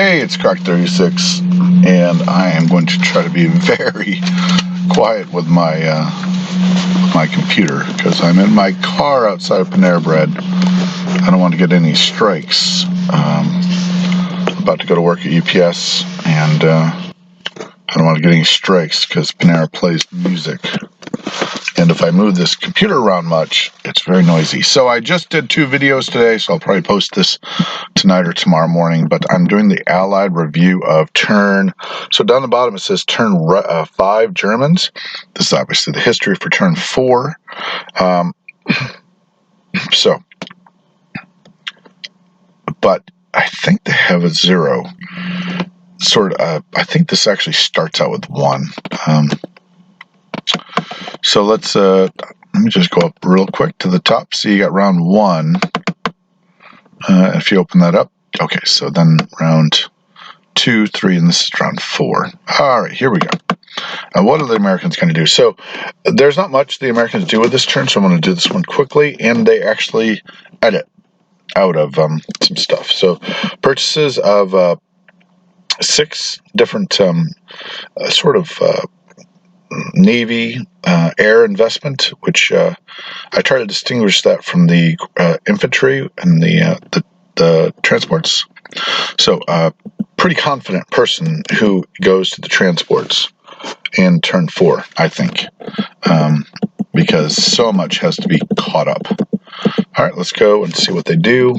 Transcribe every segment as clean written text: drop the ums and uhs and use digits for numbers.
Hey, it's Crack36, and I am going to try to be very quiet with my computer because I'm in my car outside of Panera Bread. I don't want to get any strikes. About to go to work at UPS, and I don't want to get any strikes because Panera plays music. And if I move this computer around much, it's very noisy. So I just did 2 videos today, so I'll probably post this tonight or tomorrow morning. But I'm doing the Allied review of turn. So down the bottom it says turn 5 Germans. This is obviously the history for turn 4. But I think they have a 0. I think this actually starts out with 1. So let me just go up real quick to the top. So you got round 1. If you open that up. Okay, so then round 2, 3, and this is round 4. All right, here we go. What are the Americans going to do? So there's not much the Americans do with this turn, so I'm going to do this one quickly. And they actually edit out of some stuff. So purchases of 6 different Navy air investment, which I try to distinguish that from the infantry and the transports. So pretty confident person who goes to the transports in turn 4, I think, because so much has to be caught up. All right, let's go and see what they do.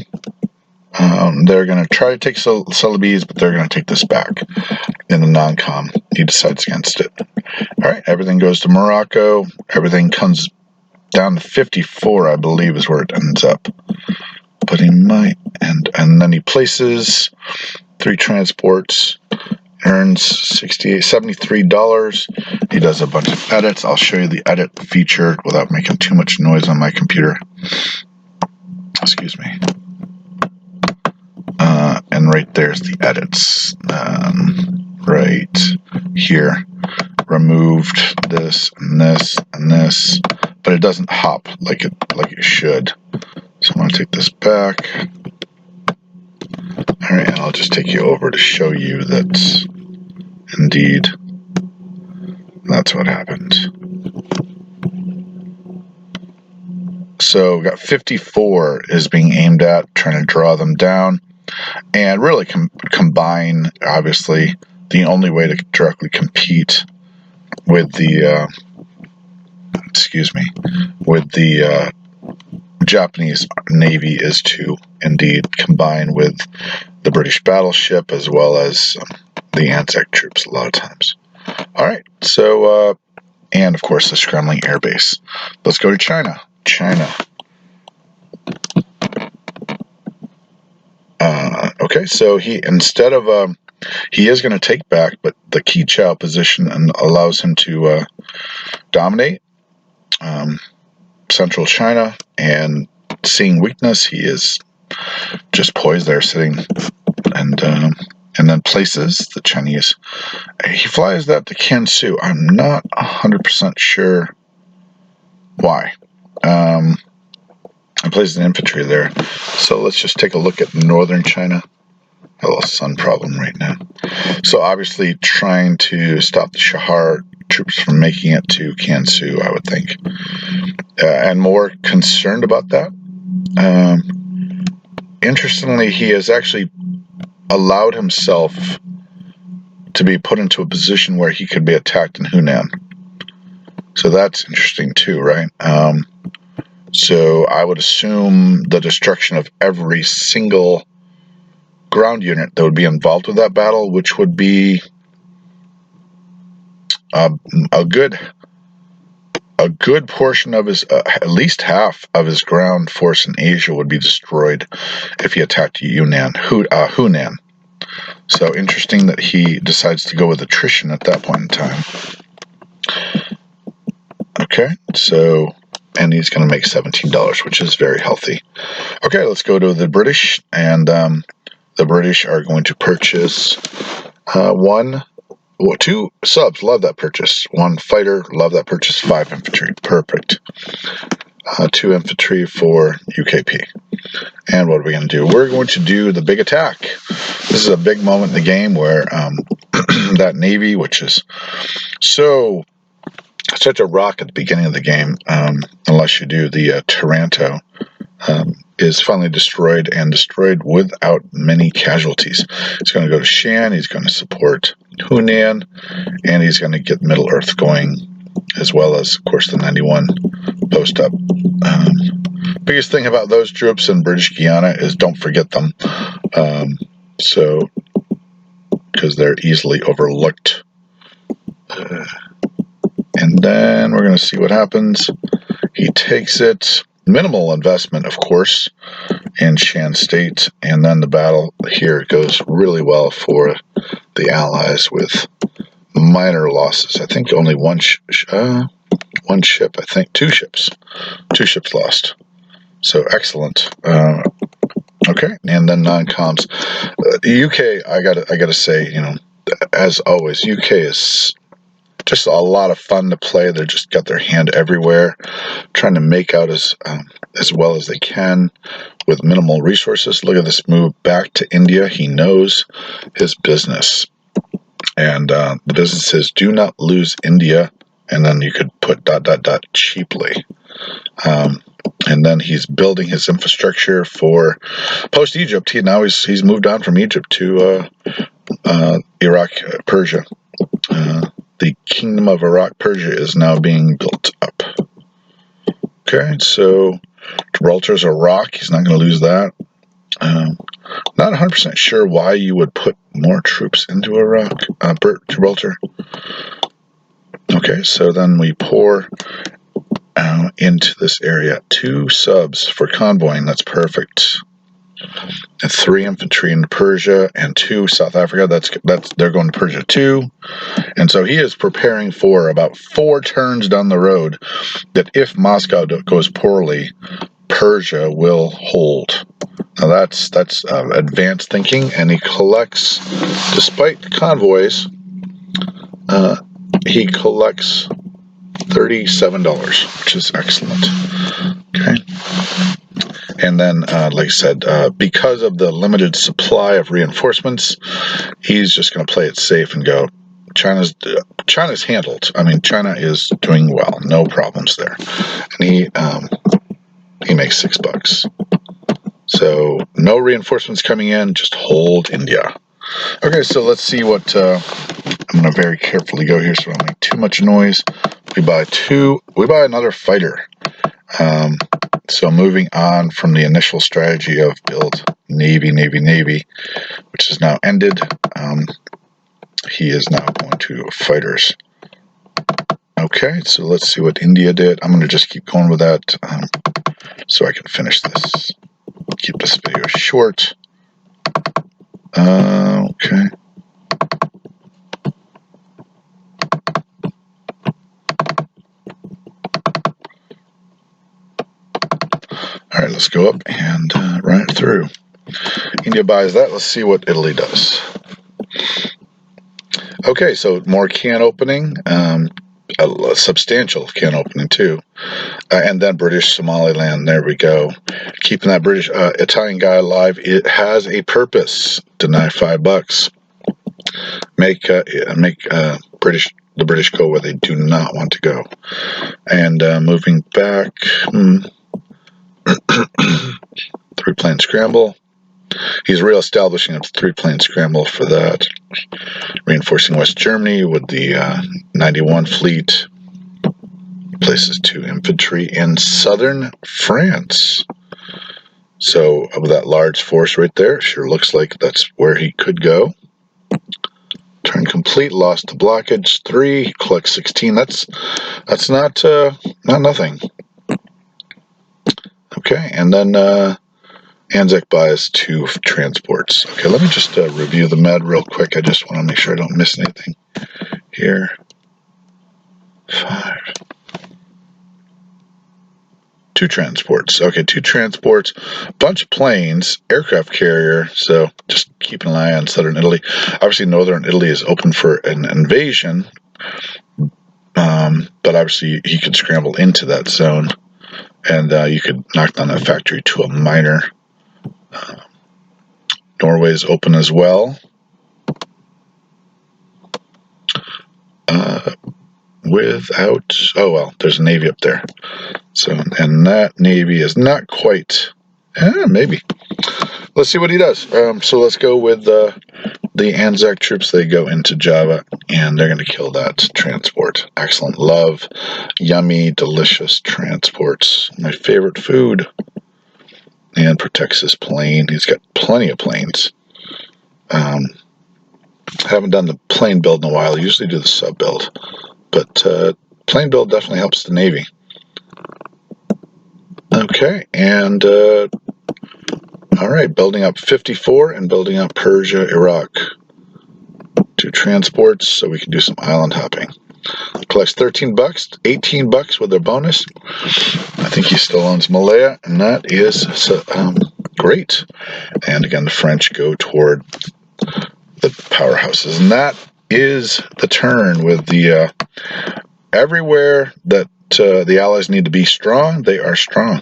They're going to try to take Celebes, but they're going to take this back in the non-com. He decides against it. All right, everything goes to Morocco. Everything comes down to 54, I believe, is where it ends up. But he might, and then he places 3 transports, earns $73. He does a bunch of edits. I'll show you the edit feature without making too much noise on my computer. Excuse me. And right there's the edits. Right here. Removed this and this and this, but it doesn't hop like it should. So I'm going to take this back. All right, and I'll just take you over to show you that indeed that's what happened. So we got 54 is being aimed at, trying to draw them down, and really combine. Obviously, the only way to directly compete with the Japanese Navy is to indeed combine with the British battleship as well as the Anzac troops a lot of times. All right, so and of course the scrambling air base. Let's go to China. Okay, so he instead of he is going to take back, but the Qi Chao position and allows him to dominate central China. And seeing weakness, he is just poised there, sitting, and then places the Chinese. He flies that to Kansu. I'm not 100% sure why. I places an infantry there. So let's just take a look at northern China. A little sun problem right now. So obviously trying to stop the Shahar troops from making it to Kansu, I would think. And more concerned about that. Interestingly, he has actually allowed himself to be put into a position where he could be attacked in Hunan. So that's interesting too, right? So I would assume the destruction of every single ground unit that would be involved with that battle, which would be a good portion of his, at least half of his ground force in Asia would be destroyed if he attacked Hunan. So interesting that he decides to go with attrition at that point in time. Okay, so, and he's going to make $17, which is very healthy. Okay, let's go to the British, and the British are going to purchase 2 subs, love that purchase. 1 fighter, love that purchase. 5 infantry, perfect. 2 infantry for UKP. And what are we going to do? We're going to do the big attack. This is a big moment in the game where that Navy, which is such a rock at the beginning of the game, unless you do the Taranto, is finally destroyed, and destroyed without many casualties. He's going to go to Shan, he's going to support Hunan, and he's going to get Middle Earth going, as well as, of course, the 91 post up. Biggest thing about those troops in British Guiana is don't forget them, because they're easily overlooked. And then we're going to see what happens. He takes it. Minimal investment, of course, in Shan State, and then the battle here goes really well for the Allies with minor losses. I think only one ship. I think two ships lost. So excellent. Okay, and then non-coms. The UK, I gotta say, as always, UK is just a lot of fun to play. They just got their hand everywhere, trying to make out as well as they can with minimal resources. Look at this move back to India. He knows his business, and the business is do not lose India. And then you could put ... cheaply. And then he's building his infrastructure for post-Egypt. Now he's moved on from Egypt to Iraq, Persia. The Kingdom of Iraq, Persia is now being built up. Okay, so Gibraltar's a rock. He's not going to lose that. Not 100% sure why you would put more troops into Iraq, Gibraltar. Okay, so then we pour into this area. 2 subs for convoying. That's perfect. And 3 infantry in Persia and 2 South Africa. They're going to Persia too. And so he is preparing for about 4 turns down the road that if Moscow goes poorly, Persia will hold. Now that's advanced thinking, and he collects, despite convoys, he collects $37, which is excellent. Okay. And then, like I said, because of the limited supply of reinforcements, he's just going to play it safe and go, China's handled. I mean, China is doing well. No problems there. And he makes $6. So no reinforcements coming in, just hold India. Okay, so let's see what, I'm going to very carefully go here so I don't make too much noise. We buy another fighter. So moving on from the initial strategy of build Navy, which is now ended, he is now going to fighters. Okay, so let's see what India did. I'm going to just keep going with that so I can finish this. Keep this video short. Okay. All right, let's go up and run it through. India buys that. Let's see what Italy does. Okay, so more can opening, a substantial can opening too, and then British Somaliland. There we go. Keeping that British Italian guy alive. It has a purpose. Deny $5. Make the British go where they do not want to go. And moving back, 3-plane scramble. He's reestablishing a 3-plane scramble for that. Reinforcing West Germany with the 91 fleet. Places 2 infantry in southern France. So with that large force right there, sure looks like that's where he could go. Turn complete, lost to blockage. 3, collect 16. That's not nothing. Okay, and then Anzac buys 2 transports. Okay, let me just review the med real quick. I just want to make sure I don't miss anything here. 5. 2 transports. Okay, 2 transports, bunch of planes, aircraft carrier. So just keep an eye on southern Italy. Obviously, northern Italy is open for an invasion, but obviously he could scramble into that zone. and you could knock down that factory to a minor. Norway's open as well. Without, oh well, there's a navy up there. So, and that navy is not quite, maybe. Let's see what he does. So let's go with the Anzac troops. They go into Java, and they're going to kill that transport. Excellent. Love yummy, delicious transports. My favorite food. And protects his plane. He's got plenty of planes. Haven't done the plane build in a while. I usually do the sub build. But plane build definitely helps the Navy. Okay, and all right, building up 54 and building up Persia, Iraq. 2 transports so we can do some island hopping. Collects $13, $18 with their bonus. I think he still owns Malaya, and that is great. And again, the French go toward the powerhouses, and that is the turn with the everywhere that the Allies need to be strong, they are strong.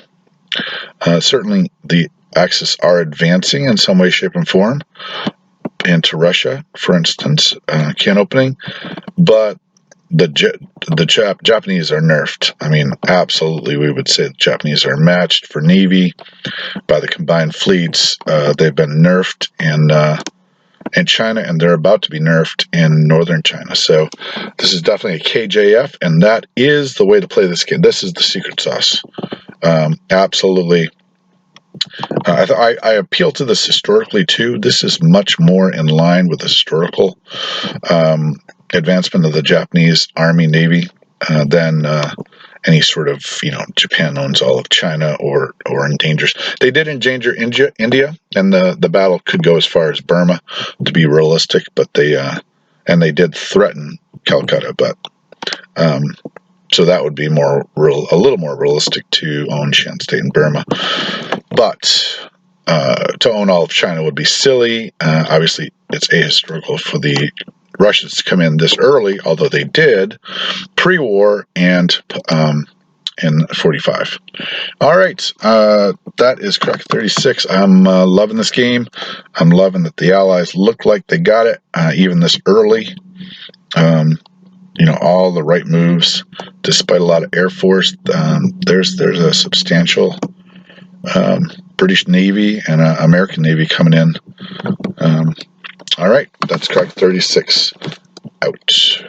Certainly, the Axis are advancing in some way, shape, and form into Russia, for instance, can opening, but the Japanese are nerfed. I mean, absolutely, we would say the Japanese are matched for Navy by the combined fleets. They've been nerfed in China, and they're about to be nerfed in northern China. So this is definitely a KJF, and that is the way to play this game. This is the secret sauce. Absolutely. I appeal to this historically, too. This is much more in line with the historical advancement of the Japanese Army, Navy than any sort of, Japan owns all of China or endangers. They did endanger India, and the battle could go as far as Burma, to be realistic, but they did threaten Calcutta, but so that would be a little more realistic to own Shan State and Burma. But to own all of China would be silly. Obviously, it's ahistorical for the Russians to come in this early, although they did pre-war and in 45. All right, that is Crack 36. I'm loving this game. I'm loving that the Allies look like they got it, even this early. All the right moves, despite a lot of Air Force. There's a substantial British Navy and American Navy coming in. All right, that's Crack 36. Out.